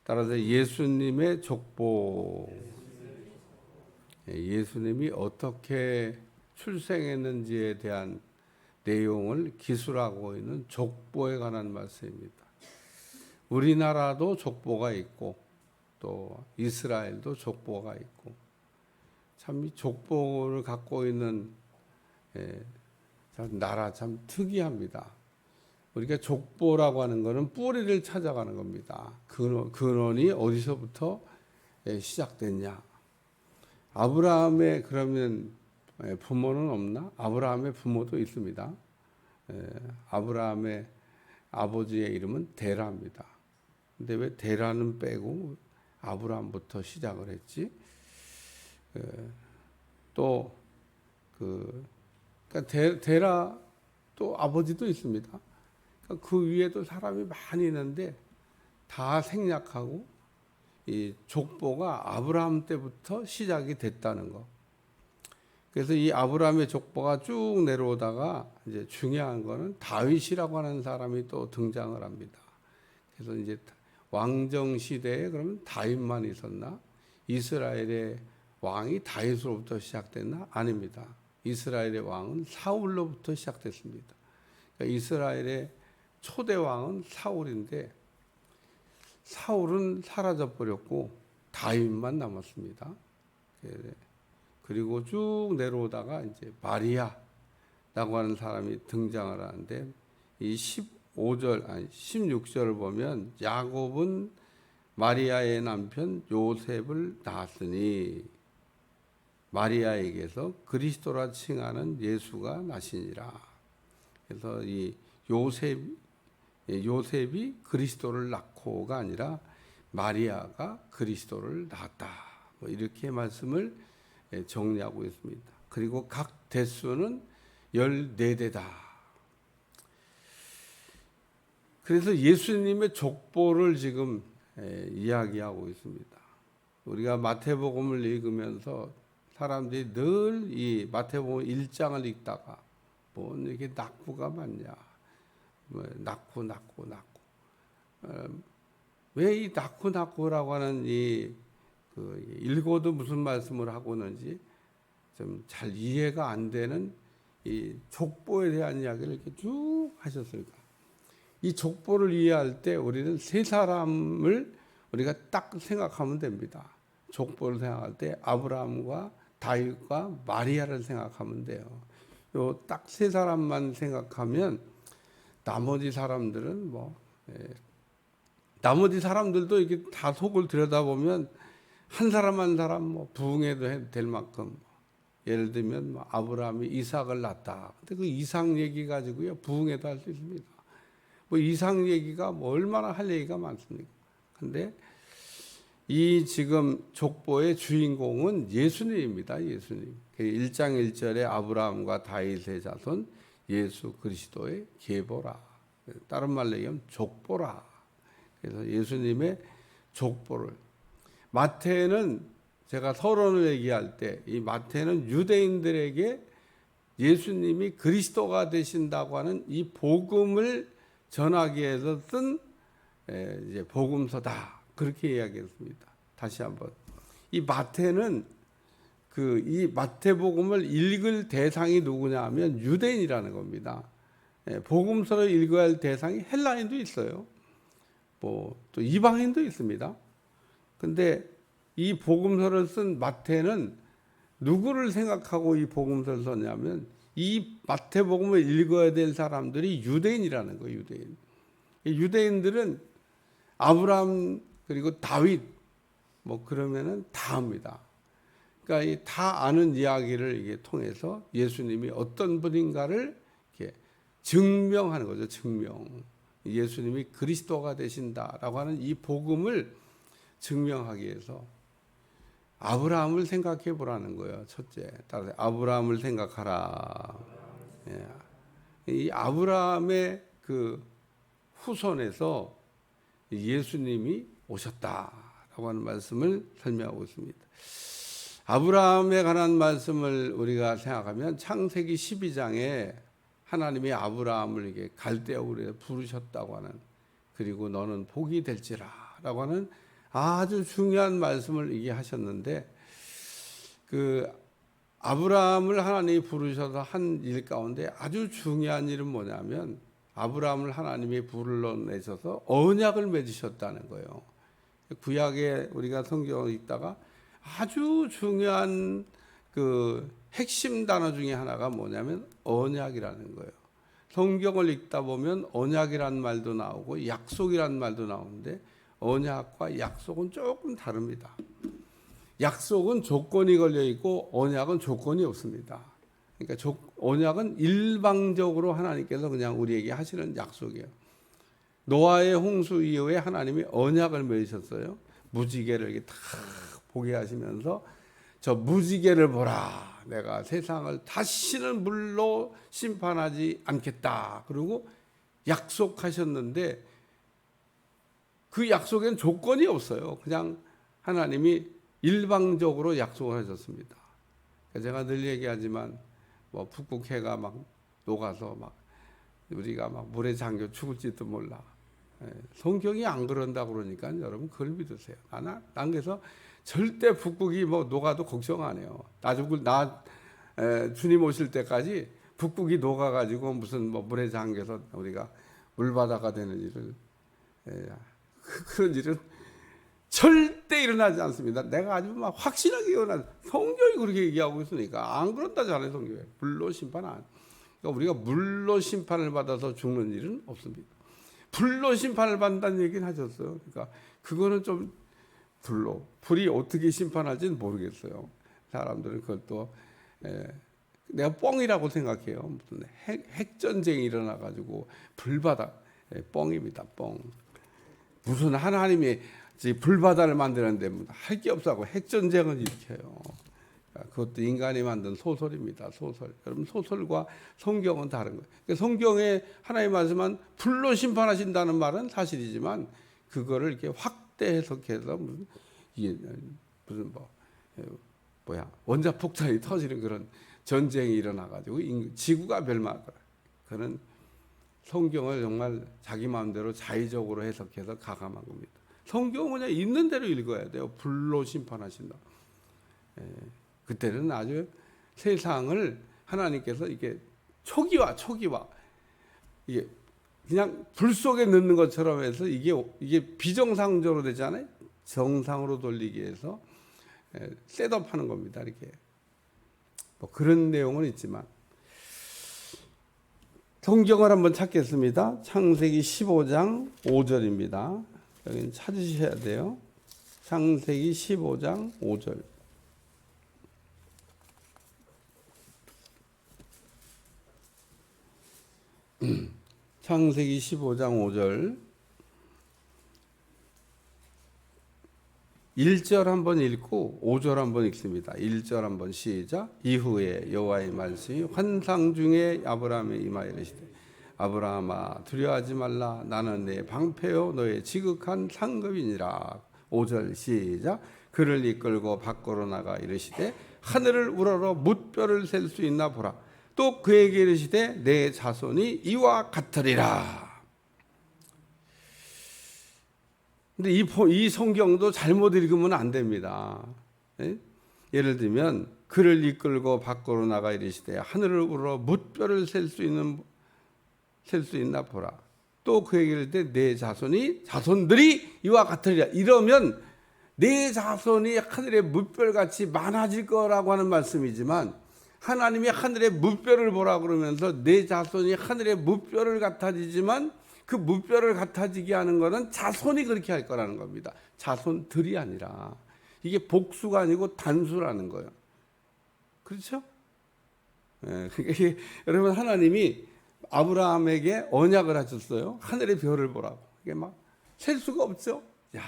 따라서 예수님의 족보, 예수님이 어떻게 출생했는지에 대한 내용을 기술하고 있는 족보에 관한 말씀입니다. 우리나라도 족보가 있고 또 이스라엘도 족보가 있고 참 이 족보를 갖고 있는 나라 참 특이합니다. 우리가 족보라고 하는 것은 뿌리를 찾아가는 겁니다. 근원이 어디서부터 시작됐냐? 아브라함의 그러면 부모는 없나? 아브라함의 부모도 있습니다. 아브라함의 아버지의 이름은 데라입니다. 근데 왜 데라는 빼고 아브라함부터 시작을 했지? 또 그러니까 데라 또 아버지도 있습니다. 그러니까 그 위에도 사람이 많이 있는데 다 생략하고 이 족보가 아브라함 때부터 시작이 됐다는 거. 그래서 이 아브라함의 족보가 쭉 내려오다가 이제 중요한 거는 다윗이라고 하는 사람이 또 등장을 합니다. 그래서 이제 왕정 시대에 그러면 다윗만 있었나? 이스라엘의 왕이 다윗으로부터 시작됐나? 아닙니다. 이스라엘의 왕은 사울로부터 시작됐습니다. 그러니까 이스라엘의 초대 왕은 사울인데 사울은 사라져 버렸고 다윗만 남았습니다. 그리고 쭉 내려오다가 이제 마리아라고 하는 사람이 등장을 하는데 이 16절을 보면 야곱은 마리아의 남편 요셉을 낳았으니 마리아에게서 그리스도라 칭하는 예수가 나시니라. 그래서 이 요셉이 그리스도를 낳고가 아니라 마리아가 그리스도를 낳았다. 뭐 이렇게 말씀을 정리하고 있습니다. 그리고 각 대수는 14대다. 그래서 예수님의 족보를 지금 이야기하고 있습니다. 우리가 마태복음을 읽으면서 사람들이 늘 이 마태복음 1장을 읽다가 뭐 이렇게 낙구가 많냐. 낙구. 왜 이 낙구라고 하는 읽어도 무슨 말씀을 하고 있는지 좀 잘 이해가 안 되는 이 족보에 대한 이야기를 이렇게 쭉 하셨을까? 이 족보를 이해할 때 우리는 세 사람을 우리가 딱 생각하면 됩니다. 족보를 생각할 때 아브라함과 다윗과 마리아를 생각하면 돼요. 요 딱 세 사람만 생각하면 나머지 사람들은 나머지 사람들도 이게 다 속을 들여다보면 한 사람 한 사람 부응해도 될 만큼 예를 들면 아브라함이 이삭을 낳았다. 근데 그 이삭 얘기 가지고요 부응해도 할 수 있습니다. 이삭 얘기가 얼마나 할 얘기가 많습니까? 근데 이 지금 족보의 주인공은 예수님입니다. 예수님. 1장 1절에 아브라함과 다윗의 자손 예수 그리스도의 계보라. 다른 말로 얘기하면 족보라. 그래서 예수님의 족보를 마태는 제가 서론을 얘기할 때 이 마태는 유대인들에게 예수님이 그리스도가 되신다고 하는 이 복음을 전하기 위해서 쓴 이제 복음서다. 그렇게 이야기했습니다. 다시 한번. 이 마태는 이 마태복음을 읽을 대상이 누구냐 하면 유대인이라는 겁니다. 복음서를 읽어야 할 대상이 헬라인도 있어요. 또 이방인도 있습니다. 근데 이 복음서를 쓴 마태는 누구를 생각하고 이 복음서를 썼냐면 이 마태복음을 읽어야 될 사람들이 유대인이라는 거예요. 유대인. 유대인들은 아브라함 그리고 다윗 그러면은 다 합니다. 그러니까 다 아는 이야기를 이게 통해서 예수님이 어떤 분인가를 이렇게 증명하는 거죠. 증명. 예수님이 그리스도가 되신다라고 하는 이 복음을 증명하기 위해서 아브라함을 생각해 보라는 거예요. 첫째, 따라서 아브라함을 생각하라. 이 아브라함의 그 후손에서 예수님이 오셨다라고 하는 말씀을 설명하고 있습니다. 아브라함에 관한 말씀을 우리가 생각하면 창세기 12장에 하나님이 아브라함을 이게 갈대아우르에 부르셨다고 하는, 그리고 너는 복이 될지라라고 하는 아주 중요한 말씀을 얘기하셨는데, 그 아브라함을 하나님이 부르셔서 한 일 가운데 아주 중요한 일은 뭐냐면, 아브라함을 하나님이 불러내셔서 언약을 맺으셨다는 거예요. 구약에 우리가 성경을 읽다가 아주 중요한 그 핵심 단어 중에 하나가 뭐냐면 언약이라는 거예요. 성경을 읽다 보면 언약이란 말도 나오고 약속이란 말도 나오는데, 언약과 약속은 조금 다릅니다. 약속은 조건이 걸려 있고 언약은 조건이 없습니다. 그러니까 언약은 일방적으로 하나님께서 그냥 우리에게 하시는 약속이에요. 노아의 홍수 이후에 하나님이 언약을 맺으셨어요. 무지개를 이렇게 탁 보게 하시면서, 저 무지개를 보라, 내가 세상을 다시는 물로 심판하지 않겠다. 그리고 약속하셨는데, 그 약속에는 조건이 없어요. 그냥 하나님이 일방적으로 약속을 하셨습니다. 제가 늘 얘기하지만, 뭐 북극해가 막 녹아서 막 우리가 막 물에 잠겨 죽을지도 몰라. 성경이 안 그런다 그러니까 여러분 그걸 믿으세요. 난 그래서 절대 북극이 뭐 녹아도 걱정 안 해요. 주님 오실 때까지 북극이 녹아가지고 무슨 뭐 물에 잠겨서 우리가 물바다가 되는 일을, 그런 일은 절대 일어나지 않습니다. 내가 아주 막 확신하게 성경이 그렇게 얘기하고 있으니까 안 그런다 잘해 성경에. 물로 심판 안. 그러니까 우리가 물로 심판을 받아서 죽는 일은 없습니다. 불로 심판을 받는다는 얘기는 하셨어요. 그러니까 그거는 좀 불이 어떻게 심판할지는 모르겠어요. 사람들은 그걸 또 내가 뻥이라고 생각해요. 무슨 핵전쟁이 일어나가지고 불바다, 뻥입니다. 뻥. 무슨 하나님이 불바다를 만드는데 할 게 없다고 핵전쟁을 일으켜요. 그것도 인간이 만든 소설입니다. 소설. 여러분, 소설과 성경은 다른 거예요. 그러니까 성경에 하나님 말씀은 불로 심판하신다는 말은 사실이지만, 그거를 이렇게 확대 해석해서 무슨 원자폭탄이 터지는 그런 전쟁이 일어나가지고 지구가 멸망할 거라. 그는 성경을 정말 자기 마음대로 자의적으로 해석해서 가감한 겁니다. 성경은 그냥 있는 대로 읽어야 돼요. 불로 심판하신다. 그때는 아주 세상을 하나님께서 이게 초기화 이게 그냥 불 속에 넣는 것처럼 해서 이게 비정상적으로 되잖아요. 정상으로 돌리기 위해서 셋업하는 겁니다. 이렇게 뭐 그런 내용은 있지만, 성경을 한번 찾겠습니다. 창세기 15장 5절입니다. 여기는 찾으셔야 돼요. 창세기 15장 5절. 창세기 15장 5절 1절 한번 읽고 5절 한번 읽습니다. 1절 한번 시작. 이후에 여호와의 말씀이 환상 중에 아브라함에 임하여 이르시되, 아브라함아 두려워하지 말라. 나는 내 방패요 너의 지극한 상급이니라. 5절 시작. 그를 이끌고 밖으로 나가 이르시되, 하늘을 우러러 뭇별을 셀 수 있나 보라. 또 그에게 이르시되, 내 자손이 이와 같으리라. 근데 이 성경도 잘못 읽으면 안 됩니다. 예를 들면, 그를 이끌고 밖으로 나가 이르시되, 하늘을 우러러 뭇별을 셀 수 있나 보라. 또 그에게 이르되, 내 자손들이 이와 같으리라. 이러면 내 자손이 하늘의 뭇별같이 많아질 거라고 하는 말씀이지만, 하나님이 하늘의 뭇별을 보라 그러면서 내 자손이 하늘의 뭇별을 같아지지만, 그 뭇별을 같아지게 하는 것은 자손이 그렇게 할 거라는 겁니다. 자손들이 아니라. 이게 복수가 아니고 단수라는 거예요. 그렇죠? 그러니까 여러분, 하나님이 아브라함에게 언약을 하셨어요. 하늘의 별을 보라고. 이게 막 셀 수가 없죠. 야,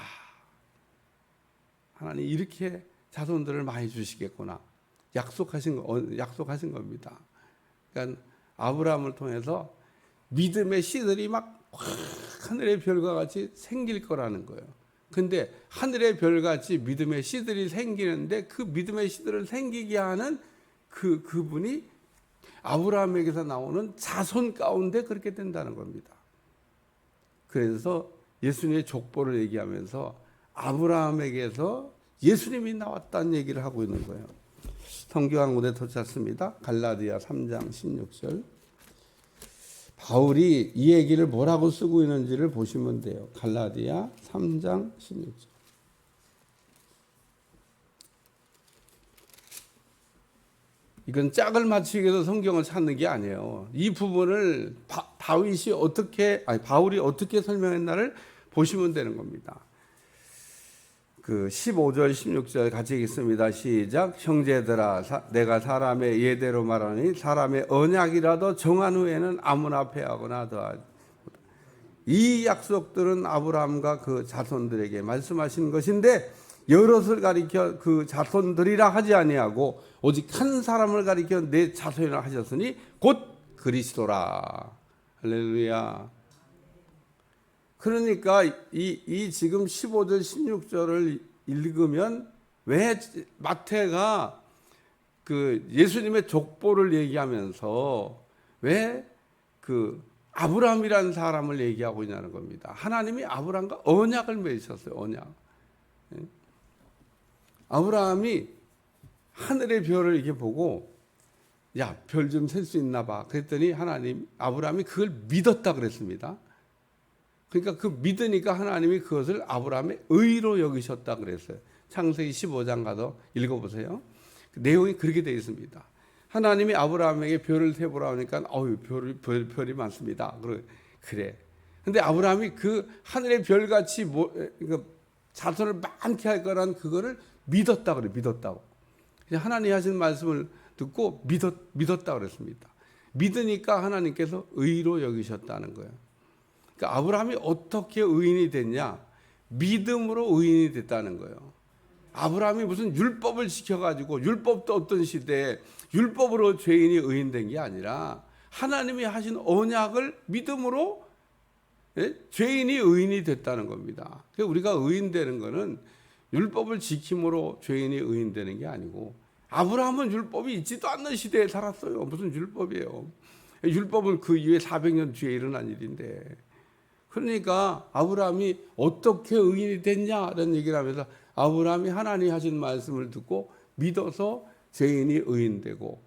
하나님 이렇게 자손들을 많이 주시겠구나. 약속하신 겁니다. 그러니까 아브라함을 통해서 믿음의 씨들이 막 하늘의 별과 같이 생길 거라는 거예요. 근데 하늘의 별같이 믿음의 씨들이 생기는데, 그 믿음의 씨들을 생기게 하는 그분이 아브라함에게서 나오는 자손 가운데 그렇게 된다는 겁니다. 그래서 예수님의 족보를 얘기하면서 아브라함에게서 예수님이 나왔다는 얘기를 하고 있는 거예요. 성경 한 군데 더 찾습니다. 갈라디아 3장 16절. 바울이 이 얘기를 뭐라고 쓰고 있는지를 보시면 돼요. 갈라디아 3장 16절. 이건 짝을 맞추기 위해서 성경을 찾는 게 아니에요. 이 부분을 바울이 어떻게 설명했나를 보시면 되는 겁니다. 그 15절 16절 같이 읽습니다. 시작. 형제들아 내가 사람의 예대로 말하니 사람의 언약이라도 정한 후에는 아무나 패하거나 더하지. 이 약속들은 아브라함과 그 자손들에게 말씀하신 것인데 여럿을 가리켜 그 자손들이라 하지 아니하고 오직 한 사람을 가리켜 내 자손이라 하셨으니 곧 그리스도라. 할렐루야. 그러니까 이 지금 15절 16절을 읽으면 왜 마태가 그 예수님의 족보를 얘기하면서 왜 그 아브라함이라는 사람을 얘기하고 있냐는 겁니다. 하나님이 아브라함과 언약을 맺으셨어요. 언약. 아브라함이 하늘의 별을 이렇게 보고 야, 별 좀 셀 수 있나 봐. 그랬더니 아브라함이 그걸 믿었다 그랬습니다. 그러니까 그 믿으니까 하나님이 그것을 아브라함의 의로 여기셨다 그랬어요. 창세기 15장 가서 읽어보세요. 그 내용이 그렇게 되어 있습니다. 하나님이 아브라함에게 별을 세보라 하니까 별이 많습니다. 그래. 근데 아브라함이 그 하늘의 별같이 자손을 많게 할 거란 그거를 믿었다 그래. 믿었다고. 하나님이 하신 말씀을 듣고 믿었다 그랬습니다. 믿으니까 하나님께서 의로 여기셨다는 거예요. 그러니까 아브라함이 어떻게 의인이 됐냐? 믿음으로 의인이 됐다는 거예요. 아브라함이 무슨 율법을 지켜가지고 율법도 없던 시대에 율법으로 죄인이 의인된 게 아니라 하나님이 하신 언약을 믿음으로 죄인이 의인이 됐다는 겁니다. 우리가 의인되는 것은 율법을 지킴으로 죄인이 의인되는 게 아니고 아브라함은 율법이 있지도 않는 시대에 살았어요. 무슨 율법이에요. 율법은 그 이후에 400년 뒤에 일어난 일인데 그러니까 아브라함이 어떻게 의인이 됐냐라는 얘기를 하면서 아브라함이 하나님이 하신 말씀을 듣고 믿어서 죄인이 의인되고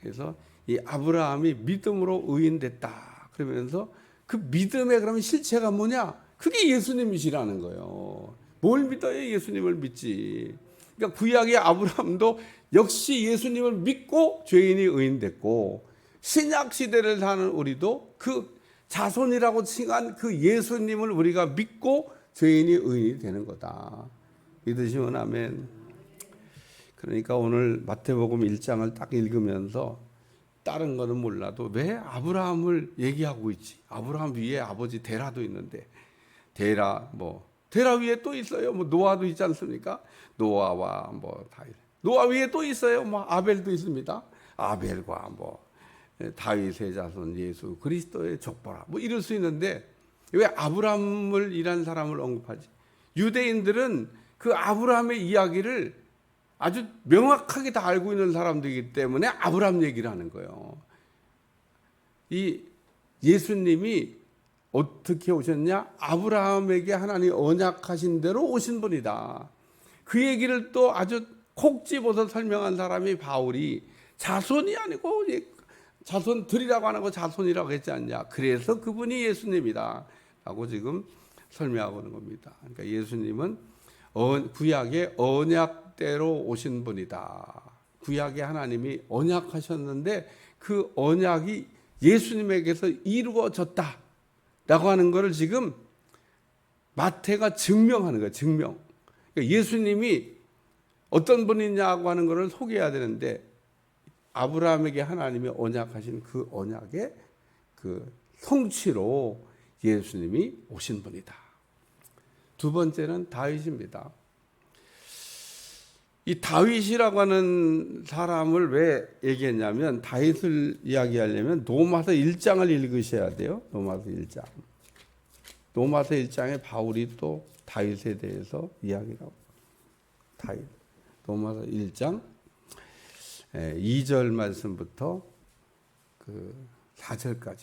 그래서 이 아브라함이 믿음으로 의인됐다 그러면서 그 믿음의 그러면 실체가 뭐냐? 그게 예수님이시라는 거예요. 뭘 믿어야 예수님을 믿지. 그러니까 구약의 아브라함도 역시 예수님을 믿고 죄인이 의인됐고 신약 시대를 사는 우리도 그 자손이라고 칭한 그 예수님을 우리가 믿고 죄인이 의인이 되는 거다. 믿으시면 아멘. 그러니까 오늘 마태복음 1장을 딱 읽으면서 다른 거는 몰라도 왜 아브라함을 얘기하고 있지? 아브라함 위에 아버지 데라도 있는데 데라 위에 또 있어요. 노아도 있지 않습니까? 노아와 노아 위에 또 있어요. 아벨도 있습니다. 아벨과 다윗의 자손 예수 그리스도의 족보라 이럴 수 있는데 왜 아브라함을 이란 사람을 언급하지? 유대인들은 그 아브라함의 이야기를 아주 명확하게 다 알고 있는 사람들이기 때문에 아브라함 얘기를 하는 거예요. 이 예수님이 어떻게 오셨냐? 아브라함에게 하나님 언약하신 대로 오신 분이다. 그 얘기를 또 아주 콕 집어서 설명한 사람이 바울이 자손이 아니고 자손들이라고 안 하고 자손이라고 했지 않냐. 그래서 그분이 예수님이다 라고 지금 설명하고 있는 겁니다. 그러니까 예수님은 구약의 언약대로 오신 분이다. 구약의 하나님이 언약하셨는데 그 언약이 예수님에게서 이루어졌다 라고 하는 것을 지금 마태가 증명하는 거예요. 증명. 그러니까 예수님이 어떤 분이냐고 하는 것을 소개해야 되는데 아브라함에게 하나님이 언약하신 그 언약의 그 성취로 예수님이 오신 분이다. 두 번째는 다윗입니다. 이 다윗이라고 하는 사람을 왜 얘기했냐면 다윗을 이야기하려면 로마서 1장을 읽으셔야 돼요. 로마서 1장. 로마서 1장에 바울이 또 다윗에 대해서 이야기를 하고 다윗. 로마서 1장 2절 말씀부터 그 4절까지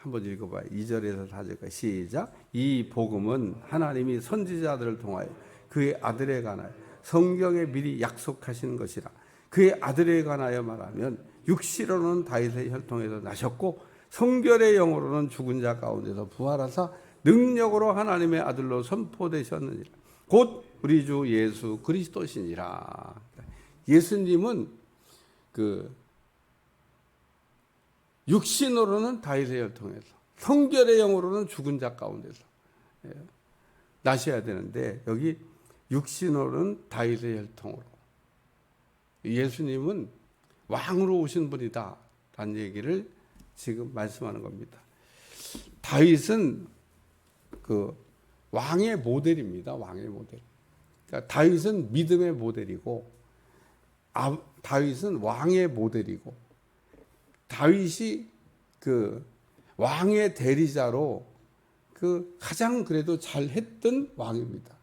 한번 읽어봐요. 2절에서 4절까지 시작. 이 복음은 하나님이 선지자들을 통하여 그의 아들에 관하여 성경에 미리 약속하신 것이라. 그의 아들에 관하여 말하면 육시로는 다윗의 혈통에서 나셨고 성결의 영으로는 죽은 자 가운데서 부활하사 능력으로 하나님의 아들로 선포되셨느니라. 곧 우리 주 예수 그리스도시니라. 예수님은 그 육신으로는 다윗의 혈통에서, 성결의 영으로는 죽은 자 가운데서 나셔야 되는데, 여기 육신으로는 다윗의 혈통으로, 예수님은 왕으로 오신 분이다 라는 얘기를 지금 말씀하는 겁니다. 다윗은 그 왕의 모델입니다. 왕의 모델. 그러니까 다윗은 믿음의 모델이고, 다윗은 왕의 모델이고, 다윗이 그 왕의 대리자로 그 가장 그래도 잘했던 왕입니다.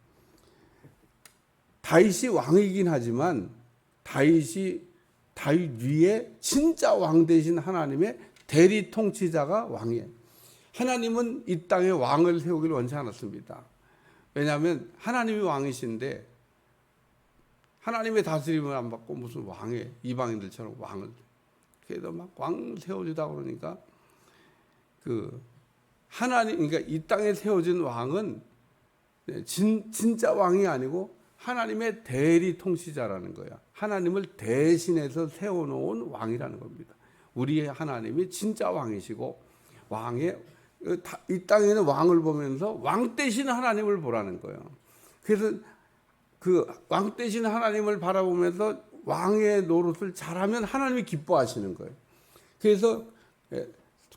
다윗이 왕이긴 하지만 다윗 위에 진짜 왕 대신 하나님의 대리 통치자가 왕이에요. 하나님은 이 땅에 왕을 세우기를 원치 않았습니다. 왜냐하면 하나님이 왕이신데 하나님의 다스림을 안 받고 무슨 왕에 이방인들처럼 왕을, 그래도 막 왕 세워주다 그러니까 그 하나님, 그러니까 이 땅에 세워진 왕은 진짜 왕이 아니고 하나님의 대리 통치자라는 거야. 하나님을 대신해서 세워놓은 왕이라는 겁니다. 우리의 하나님이 진짜 왕이시고, 이 땅에는 왕을 보면서 왕 대신 하나님을 보라는 거예요. 그래서 그 왕 대신 하나님을 바라보면서 왕의 노릇을 잘하면 하나님이 기뻐하시는 거예요. 그래서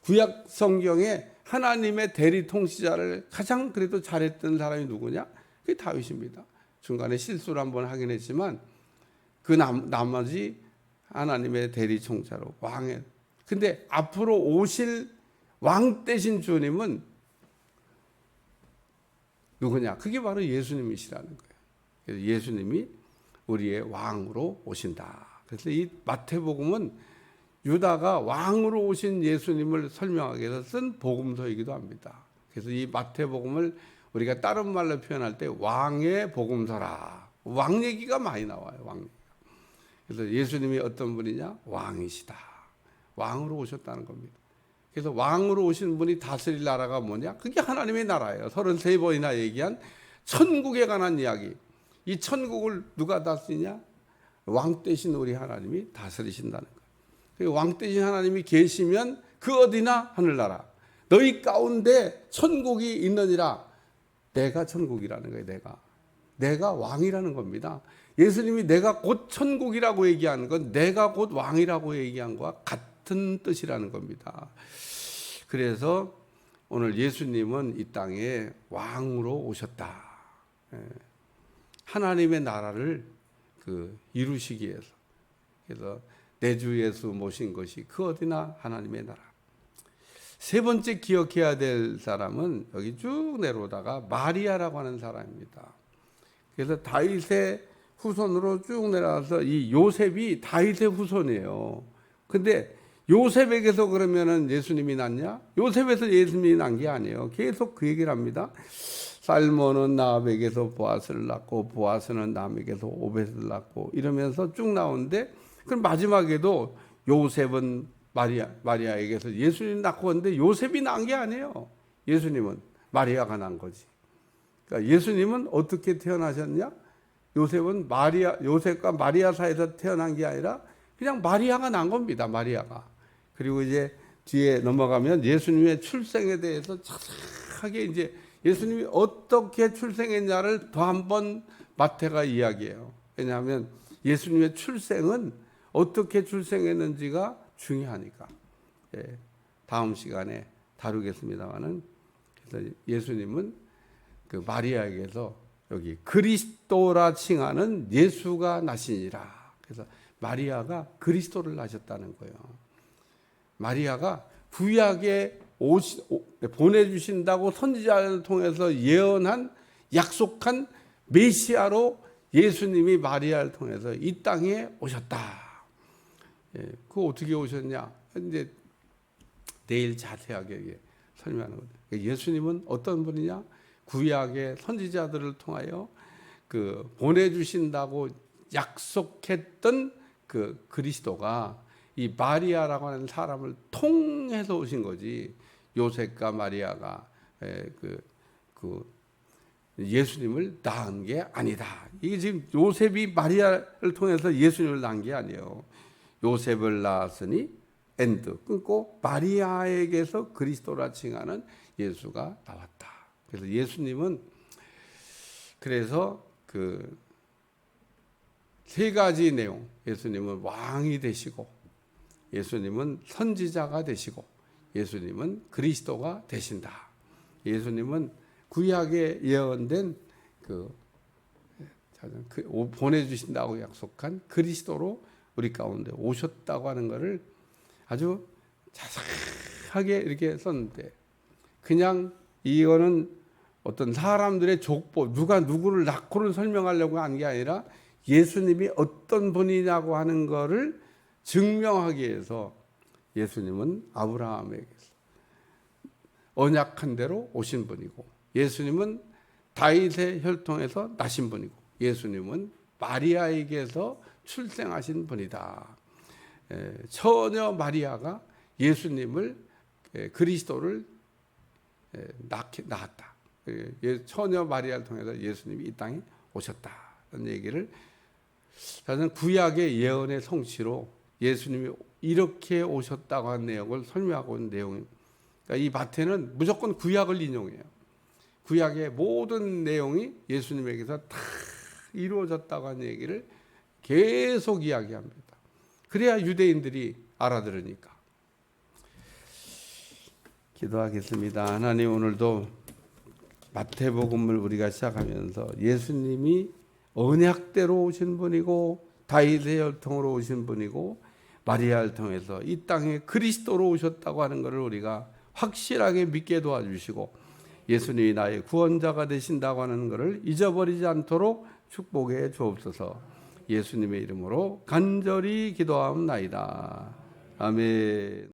구약 성경에 하나님의 대리 통치자를 가장 그래도 잘했던 사람이 누구냐? 그게 다윗입니다. 중간에 실수를 한번 하긴 했지만 그 나머지 하나님의 대리 통치자로 왕의. 근데 앞으로 오실 왕 대신 주님은 누구냐? 그게 바로 예수님이시라는 거예요. 그래서 예수님이 우리의 왕으로 오신다. 그래서 이 마태복음은 유다가 왕으로 오신 예수님을 설명하기 위해서 쓴 복음서이기도 합니다. 그래서 이 마태복음을 우리가 다른 말로 표현할 때 왕의 복음서라. 왕 얘기가 많이 나와요. 왕 얘기가. 그래서 예수님이 어떤 분이냐? 왕이시다. 왕으로 오셨다는 겁니다. 그래서 왕으로 오신 분이 다스릴 나라가 뭐냐? 그게 하나님의 나라예요. 33번이나 얘기한 천국에 관한 이야기. 이 천국을 누가 다스리냐? 왕 대신 우리 하나님이 다스리신다는 거예요. 왕 대신 하나님이 계시면 그 어디나 하늘나라. 너희 가운데 천국이 있느니라. 내가 천국이라는 거예요. 내가 왕이라는 겁니다. 예수님이 내가 곧 천국이라고 얘기하는 건 내가 곧 왕이라고 얘기한 것과 같은 뜻이라는 겁니다. 그래서 오늘 예수님은 이 땅에 왕으로 오셨다. 하나님의 나라를 이루시기 위해서. 그래서 내 주 예수 모신 것이 그 어디나 하나님의 나라. 세 번째 기억해야 될 사람은 여기 쭉 내려오다가 마리아라고 하는 사람입니다. 그래서 다윗의 후손으로 쭉 내려와서 이 요셉이 다윗의 후손이에요. 근데 요셉에게서 그러면은 예수님이 났냐? 요셉에서 예수님이 난 게 아니에요. 계속 그 얘기를 합니다. 살몬은 나합에게서 보아스를 낳고 보아스는 남에게서 오벳을 낳고 이러면서 쭉 나오는데, 그럼 마지막에도 요셉은 마리아에게서 예수님 낳고 했는데 요셉이 난 게 아니에요. 예수님은 마리아가 난 거지. 그러니까 예수님은 어떻게 태어나셨냐? 요셉과 마리아 사이에서 태어난 게 아니라 그냥 마리아가 난 겁니다. 마리아가. 그리고 이제 뒤에 넘어가면 예수님의 출생에 대해서 자세하게 이제 예수님이 어떻게 출생했냐를 더 한 번 마태가 이야기해요. 왜냐하면 예수님의 출생은 어떻게 출생했는지가 중요하니까. 다음 시간에 다루겠습니다만은, 그래서 예수님은 그 마리아에게서 여기 그리스도라 칭하는 예수가 나시니라. 그래서 마리아가 그리스도를 낳으셨다는 거예요. 마리아가 구약에 보내주신다고 선지자를 통해서 예언한 약속한 메시아로 예수님이 마리아를 통해서 이 땅에 오셨다. 그거 어떻게 오셨냐? 이제 내일 자세하게 설명하는 거예요. 예수님은 어떤 분이냐? 구약의 선지자들을 통하여 그 보내주신다고 약속했던 그 그리스도가 이 마리아라고 하는 사람을 통해서 오신 거지. 요셉과 마리아가 예수님을 낳은 게 아니다. 이게 지금 요셉이 마리아를 통해서 예수님을 낳은 게 아니에요. 요셉을 낳았으니 엔드 끊고 마리아에게서 그리스도라 칭하는 예수가 나왔다. 그래서 예수님은 그래서 그 세 가지 내용, 예수님은 왕이 되시고, 예수님은 선지자가 되시고, 예수님은 그리스도가 되신다. 예수님은 구약에 예언된 보내주신다고 약속한 그리스도로 우리 가운데 오셨다고 하는 것을 아주 자세하게 이렇게 썼는데, 그냥 이거는 어떤 사람들의 족보, 누가 누구를 낳고를 설명하려고 하는 게 아니라 예수님이 어떤 분이냐고 하는 것을 증명하기 위해서 예수님은 아브라함에게서 언약한 대로 오신 분이고, 예수님은 다윗의 혈통에서 나신 분이고, 예수님은 마리아에게서 출생하신 분이다. 처녀 마리아가 예수님을 그리스도를 낳았다. 처녀 마리아를 통해서 예수님이 이 땅에 오셨다는 얘기를, 저는 구약의 예언의 성취로 예수님이 이렇게 오셨다고 하는 내용을 설명하고 있는 내용입니다. 그러니까 이 마태는 무조건 구약을 인용해요. 구약의 모든 내용이 예수님에게서 다 이루어졌다고 하는 얘기를 계속 이야기합니다. 그래야 유대인들이 알아들으니까. 기도하겠습니다. 하나님, 오늘도 마태복음을 우리가 시작하면서 예수님이 언약대로 오신 분이고, 다윗의 혈통으로 오신 분이고, 마리아를 통해서 이 땅에 그리스도로 오셨다고 하는 것을 우리가 확실하게 믿게 도와주시고, 예수님이 나의 구원자가 되신다고 하는 것을 잊어버리지 않도록 축복해 주옵소서. 예수님의 이름으로 간절히 기도하옵나이다. 아멘.